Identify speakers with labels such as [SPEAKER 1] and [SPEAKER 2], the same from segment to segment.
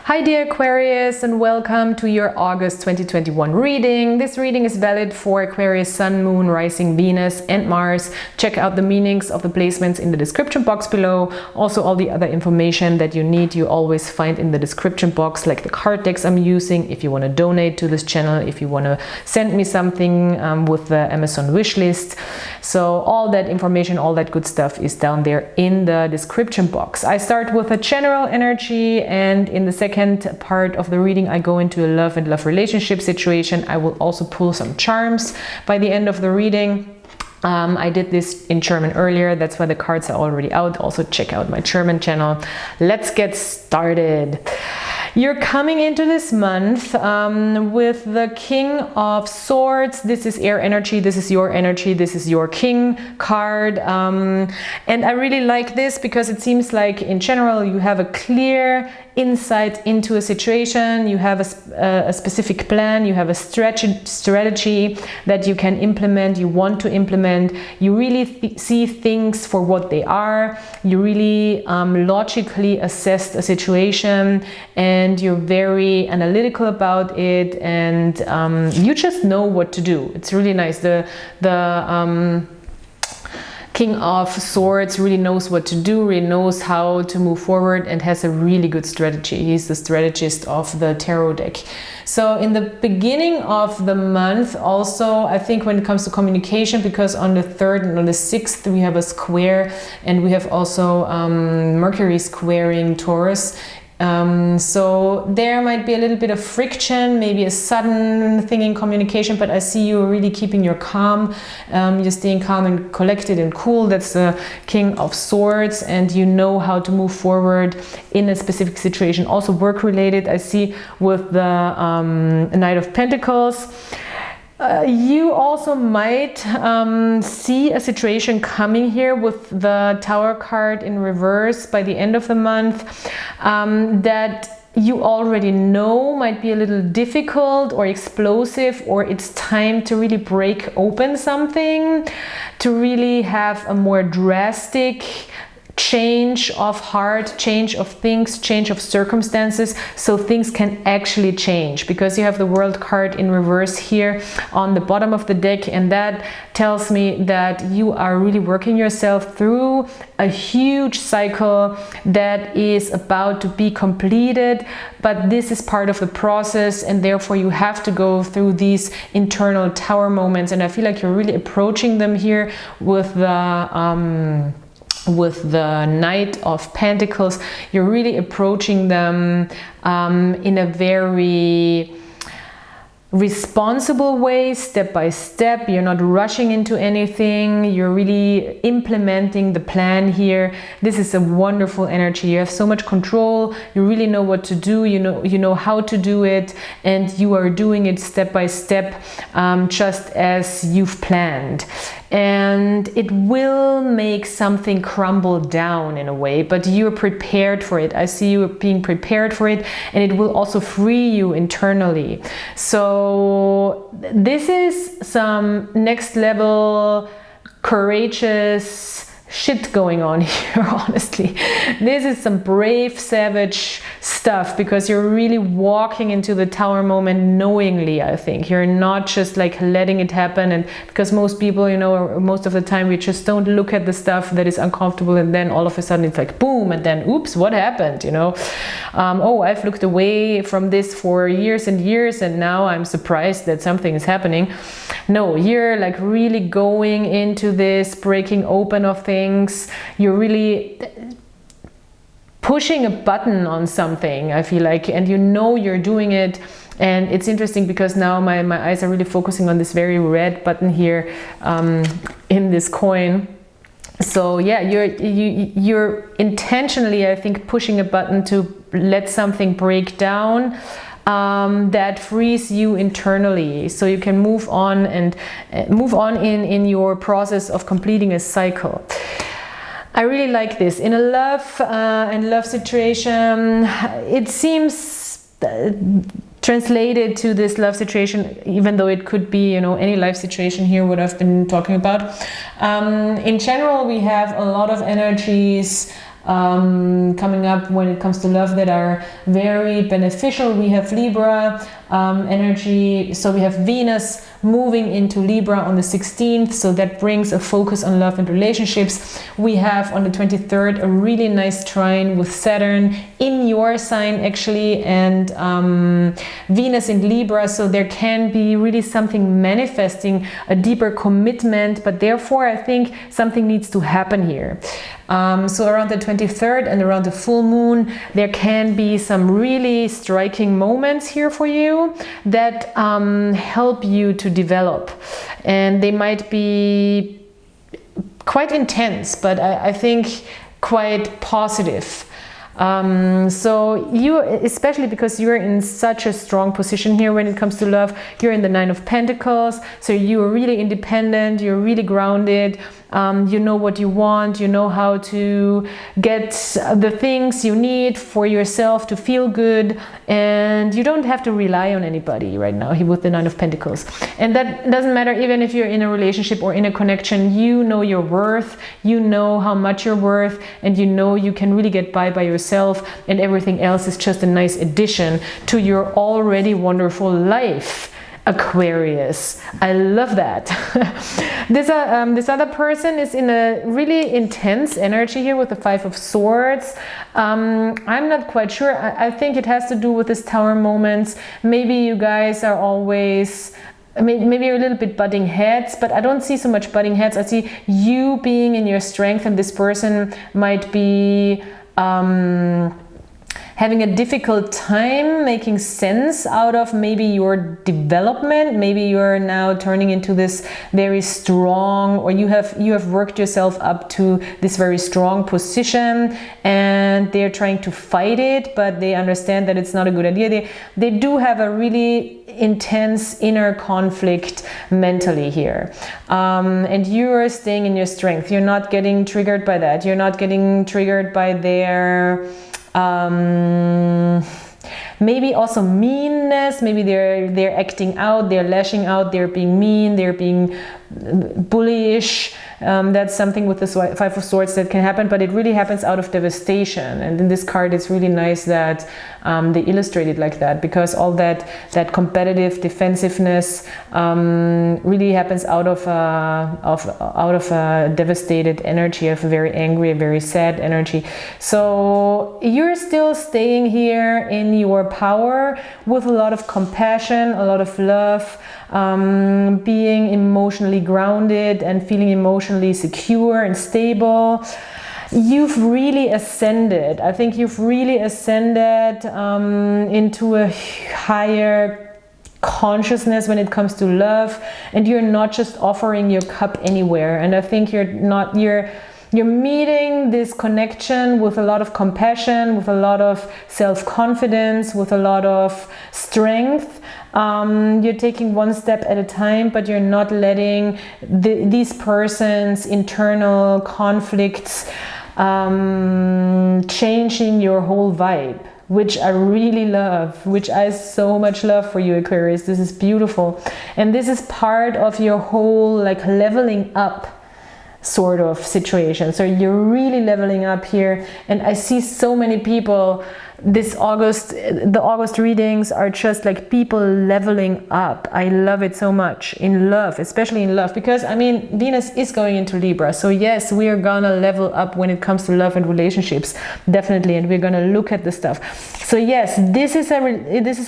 [SPEAKER 1] Hi dear Aquarius, and welcome to your August 2021 reading. This reading is valid for Aquarius Sun, Moon, Rising, Venus and Mars. Check out the meanings of the placements in the description box below. Also all the other information that you need you always find in the description box, like the card decks I'm using, if you want to donate to this channel, if you want to send me something with the Amazon wish list. So all that information, all that good stuff is down there in the description box. I start with a general energy, and in the second part of the reading I go into a love and love relationship situation. I will also pull some charms by the end of the reading. I did this in German earlier, that's why the cards are already out. Also check out my German channel. Let's get started. You're coming into this month with the King of Swords. This is air energy, this is your energy, this is your King card. And I really like this because it seems like in general you have a clear insight into a situation, you have a specific plan, you have a strategy that you can implement, you want to implement, you really see things for what they are, you really logically assess a situation, and you're very analytical about it, and you just know what to do. It's really nice. The King of Swords really knows what to do, really knows how to move forward, and has a really good strategy. He's the strategist of the tarot deck. So in the beginning of the month also, I think when it comes to communication, because on the 3rd and on the 6th we have a square, and we have also Mercury squaring Taurus. So there might be a little bit of friction, maybe a sudden thing in communication, but I see you really keeping your calm. You're staying calm and collected and cool. That's the King of Swords, and you know how to move forward in a specific situation. Also work related, I see with the Knight of Pentacles. You also might see a situation coming here with the Tower card in reverse by the end of the month that you already know might be a little difficult or explosive, or it's time to really break open something, to really have a more drastic change of heart, change of things, change of circumstances, so things can actually change, because you have the World card in reverse here on the bottom of the deck, and that tells me that you are really working yourself through a huge cycle that is about to be completed, but this is part of the process, and therefore you have to go through these internal Tower moments, and I feel like you're really approaching them here with the Knight of Pentacles. You're really approaching them in a very responsible way, step by step. You're not rushing into anything. You're really implementing the plan here. This is a wonderful energy. You have so much control. You really know what to do. You know how to do it, and you are doing it step by step, just as you've planned. And it will make something crumble down in a way, but you're prepared for it. I see you being prepared for it, and it will also free you internally. So this is some next level courageous shit going on here, honestly. This is some brave, savage stuff, because you're really walking into the Tower moment knowingly. I think you're not just like letting it happen, and because most people, you know, most of the time we just don't look at the stuff that is uncomfortable, and then all of a sudden it's like boom, and then oops, what happened, you know? Oh, I've looked away from this for years and years, and now I'm surprised that something is happening. No, you're like really going into this breaking open of things. You're really pushing a button on something, I feel like, and you know you're doing it. And it's interesting because now my eyes are really focusing on this very red button here in this coin. So yeah, you're intentionally, I think, pushing a button to let something break down that frees you internally, so you can move on and move on in your process of completing a cycle. I really like this. In a love and love situation, it seems translated to this love situation, even though it could be, you know, any life situation here, what I've been talking about. In general, we have a lot of energies coming up when it comes to love that are very beneficial. We have Libra energy, so we have Venus moving into Libra on the 16th, so that brings a focus on love and relationships. We have on the 23rd a really nice trine with Saturn in your sign actually, and Venus in Libra, so there can be really something manifesting, a deeper commitment, but therefore I think something needs to happen here. So around the 23rd and around the full moon, there can be some really striking moments here for you that help you to develop, and they might be quite intense, but I think quite positive. So you, especially because you're in such a strong position here when it comes to love, you're in the 9 of Pentacles, so you're really independent, you're really grounded, you know what you want, you know how to get the things you need for yourself to feel good, and you don't have to rely on anybody right now with the 9 of Pentacles. And that doesn't matter even if you're in a relationship or in a connection. You know your worth, you know how much you're worth, and you know you can really get by yourself, and everything else is just a nice addition to your already wonderful life. Aquarius, I love that. This other person is in a really intense energy here with the 5 of Swords. I'm not quite sure. I think it has to do with this Tower moments. Maybe you guys are always, maybe you're a little bit butting heads, but I don't see so much butting heads. I see you being in your strength, and this person might be having a difficult time making sense out of maybe your development. Maybe you're now turning into this very strong, or you have worked yourself up to this very strong position, and they're trying to fight it, but they understand that it's not a good idea. They do have a really intense inner conflict mentally here, and you're staying in your strength. You're not getting triggered by that. You're not getting triggered by their maybe also meanness. Maybe they're acting out, they're lashing out, they're being mean, they're being bullyish. That's something with the 5 of Swords that can happen, but it really happens out of devastation. And in this card, it's really nice that they illustrate it like that, because all that competitive defensiveness really happens out of a devastated energy, of a very angry, a very sad energy. So you're still staying here in your power with a lot of compassion, a lot of love, being emotionally grounded and feeling emotionally secure and stable. You've really ascended. I think you've really ascended into a higher consciousness when it comes to love, and you're not just offering your cup anywhere. And I think you're meeting this connection with a lot of compassion, with a lot of self-confidence, with a lot of strength. You're taking one step at a time, but you're not letting these persons' internal conflicts changing your whole vibe, which I really love, which I so much love for you, Aquarius. This is beautiful. And this is part of your whole like leveling up sort of situation. So you're really leveling up here, and I see so many people this August, the August readings are just like people leveling up. I love it so much in love, especially in love, because I mean Venus is going into Libra, so yes, we are gonna level up when it comes to love and relationships, definitely, and we're gonna look at the stuff. So yes, this is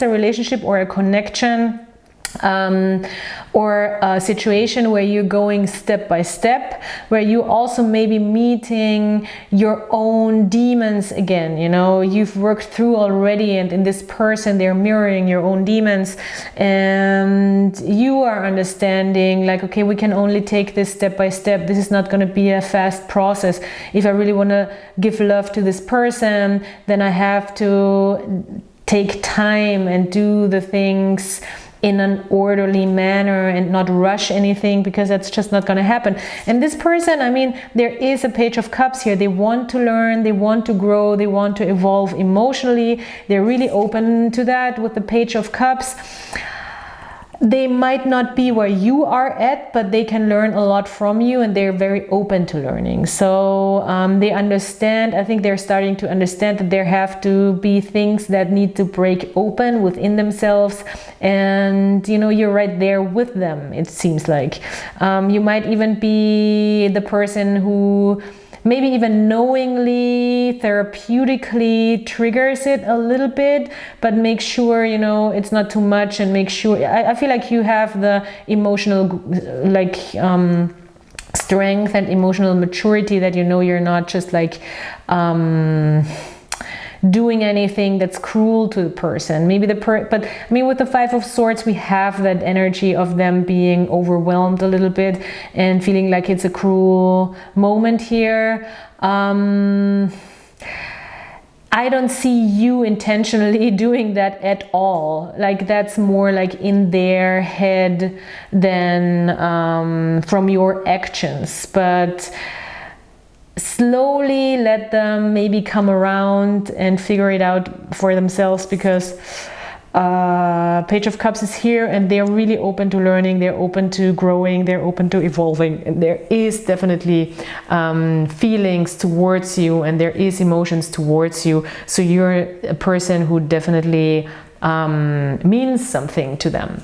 [SPEAKER 1] a relationship or a connection, or a situation where you're going step by step, where you also may be meeting your own demons again. You know, you've worked through already, and in this person they're mirroring your own demons, and you are understanding like, okay, we can only take this step by step. This is not going to be a fast process. If I really want to give love to this person, then I have to take time and do the things in an orderly manner and not rush anything, because that's just not going to happen. And this person, I mean, there is a Page of Cups here. They want to learn, they want to grow, they want to evolve emotionally. They're really open to that with the Page of Cups. they might not be where you are at, but they can learn a lot from you, and they're very open to learning. So they understand, I think they're starting to understand that there have to be things that need to break open within themselves, and you know, you're right there with them, it seems like. You might even be the person who maybe even knowingly, therapeutically triggers it a little bit, but make sure, you know, it's not too much, and make sure, I feel like you have the emotional, like, strength and emotional maturity that, you know, you're not just like, doing anything that's cruel to the person. Maybe but I mean, with the Five of Swords, we have that energy of them being overwhelmed a little bit and feeling like it's a cruel moment here. I don't see you intentionally doing that at all. Like, that's more like in their head than from your actions. But slowly let them maybe come around and figure it out for themselves, because Page of Cups is here, and they're really open to learning, they're open to growing, they're open to evolving, and there is definitely feelings towards you, and there is emotions towards you. So you're a person who definitely means something to them.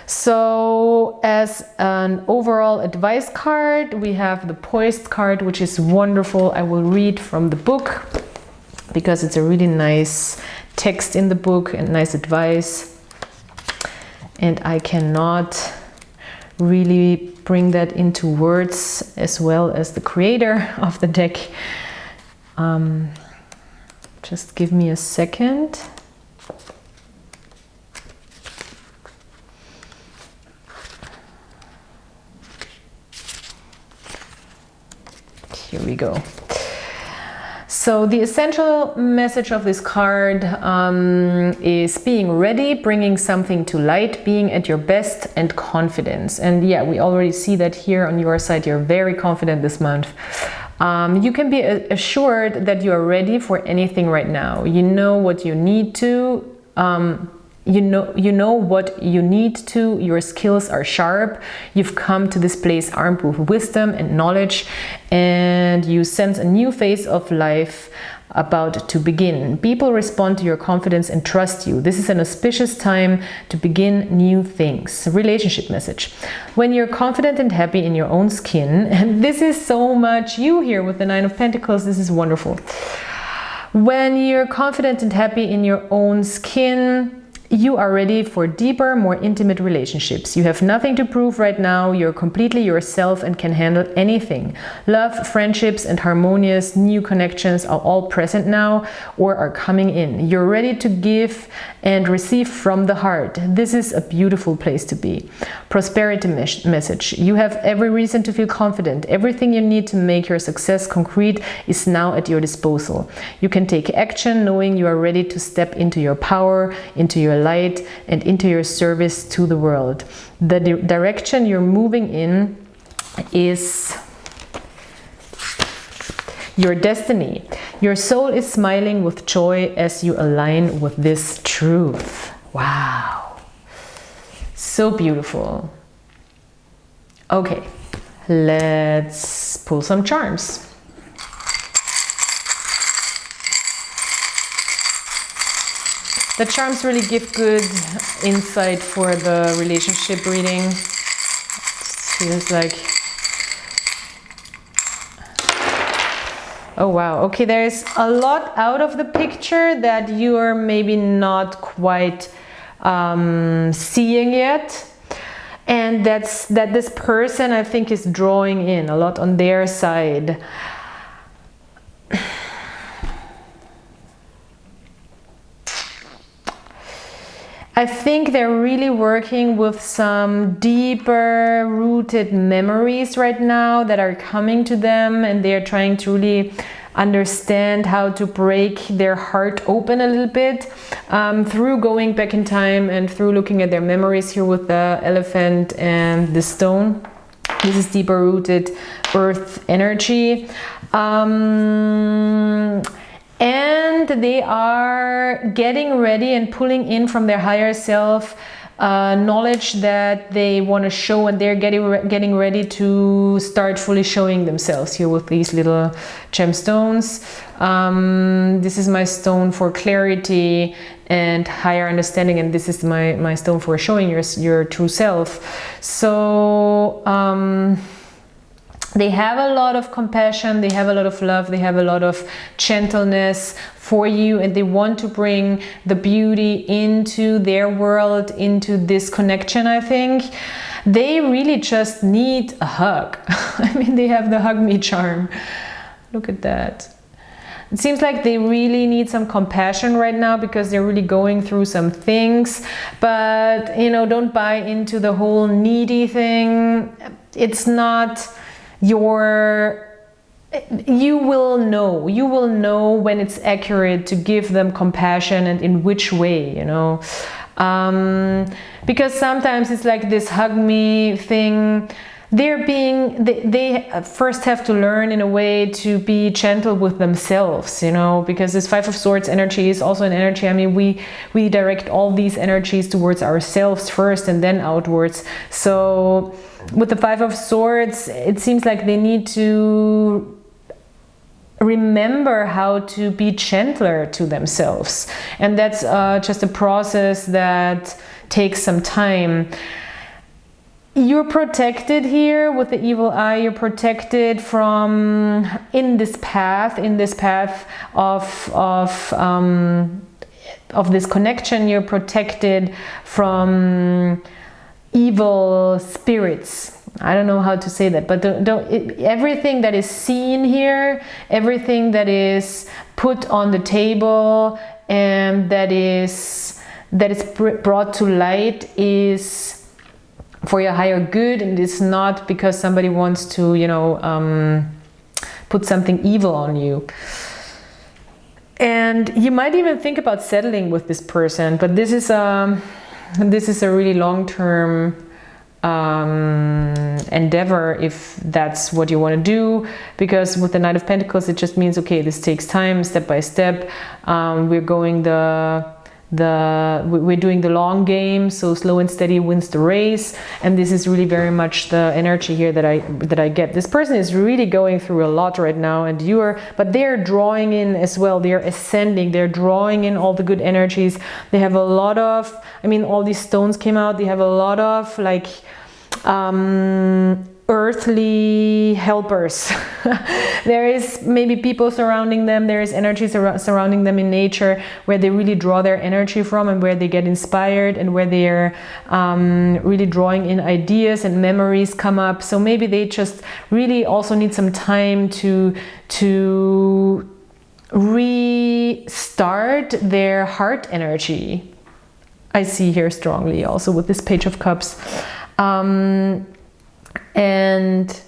[SPEAKER 1] So as an overall advice card, we have the Poised card, which is wonderful. I will read from the book because it's a really nice text in the book and nice advice. And I cannot really bring that into words as well as the creator of the deck. Just give me a second. Here we go. So the essential message of this card is being ready, bringing something to light, being at your best, and confidence. And yeah, we already see that here on your side. You're very confident this month. You can be assured that you are ready for anything right now. You know what you need to. You know what you need to, your skills are sharp, you've come to this place armed with wisdom and knowledge, and you sense a new phase of life about to begin. People respond to your confidence and trust you. This is an auspicious time to begin new things. Relationship message. When you're confident and happy in your own skin, and this is so much you here with the Nine of Pentacles, this is wonderful. When you're confident and happy in your own skin, you are ready for deeper, more intimate relationships. You have nothing to prove right now. You're completely yourself and can handle anything. Love, friendships, and harmonious new connections are all present now or are coming in. You're ready to give and receive from the heart. This is a beautiful place to be. Prosperity message. You have every reason to feel confident. Everything you need to make your success concrete is now at your disposal. You can take action knowing you are ready to step into your power, into your light, and into your service to the world. The direction you're moving in is your destiny. Your soul is smiling with joy as you align with this truth. Wow. So beautiful. Okay, let's pull some charms. The charms really give good insight for the relationship reading. It feels like, oh wow, okay, there's a lot out of the picture that you're maybe not quite seeing yet. And that this person, I think, is drawing in a lot on their side. I think they're really working with some deeper rooted memories right now that are coming to them, and they're trying to really understand how to break their heart open a little bit through going back in time and through looking at their memories here with the elephant and the stone. This is deeper rooted earth energy. And they are getting ready and pulling in from their higher self knowledge that they want to show, and they're getting ready to start fully showing themselves here with these little gemstones. This is my stone for clarity and higher understanding, and this is my stone for showing your true self. So they have a lot of compassion, they have a lot of love, they have a lot of gentleness for you, and they want to bring the beauty into their world, into this connection. I think they really just need a hug. I mean, they have the hug me charm. Look at that. It seems like they really need some compassion right now because they're really going through some things. But, you know, don't buy into the whole needy thing. It's not you will know when it's accurate to give them compassion, and in which way, you know, because sometimes it's like this hug me thing. They first have to learn in a way to be gentle with themselves, you know, because this Five of Swords energy is also an energy. I mean, we direct all these energies towards ourselves first and then outwards. So with the Five of Swords, it seems like they need to remember how to be gentler to themselves, and that's just a process that takes some time. You're protected here with the evil eye. You're protected from in this path of this connection. You're protected from evil spirits. I don't know how to say that, but everything that is seen here, everything that is put on the table and that is brought to light is for your higher good, and it's not because somebody wants to, you know, put something evil on you. And you might even think about settling with this person, but this is a really long-term endeavor if that's what you want to do, because with the Knight of Pentacles it just means, okay, this takes time, step by step. We're going we're doing the long game, so slow and steady wins the race, and this is really very much the energy here that I get. This person is really going through a lot right now, and but they're drawing in as well. They're ascending, they're drawing in all the good energies. They have a lot of, I mean, all these stones came out. They have a lot of like earthly helpers. There is maybe people surrounding them, there is energy surrounding them in nature where they really draw their energy from, and where they get inspired, and where they're really drawing in ideas and memories come up. So maybe they just really also need some time to restart their heart energy. I see here strongly also with this Page of Cups. And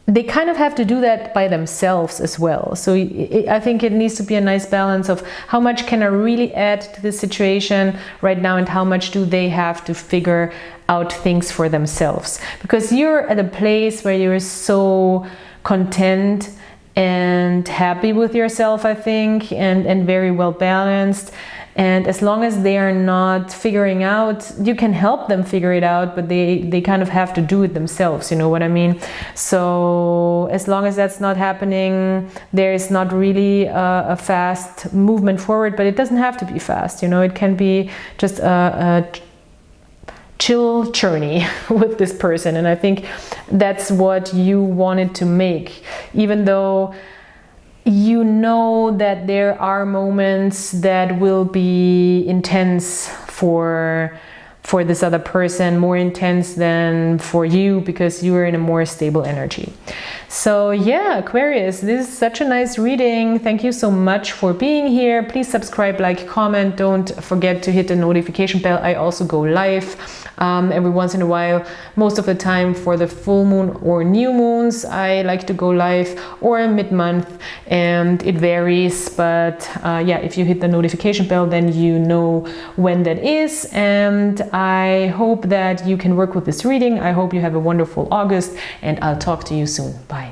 [SPEAKER 1] they kind of have to do that by themselves as well. So I think it needs to be a nice balance of how much can I really add to the situation right now, and how much do they have to figure out things for themselves. Because you're at a place where you're so content and happy with yourself, I think, and very well balanced. And as long as they are not figuring out, you can help them figure it out, but they kind of have to do it themselves, you know what I mean? So as long as that's not happening, there is not really a fast movement forward, but it doesn't have to be fast, you know, it can be just a chill journey with this person. And I think that's what you wanted to make, even though you know that there are moments that will be intense for this other person, more intense than for you, because you are in a more stable energy. So yeah, Aquarius, this is such a nice reading. Thank you so much for being here. Please subscribe, like, comment. Don't forget to hit the notification bell. I also go live every once in a while. Most of the time for the full moon or new moons, I like to go live, or mid-month, and it varies. But yeah, if you hit the notification bell, then you know when that is. And I hope that you can work with this reading. I hope you have a wonderful August, and I'll talk to you soon. Bye.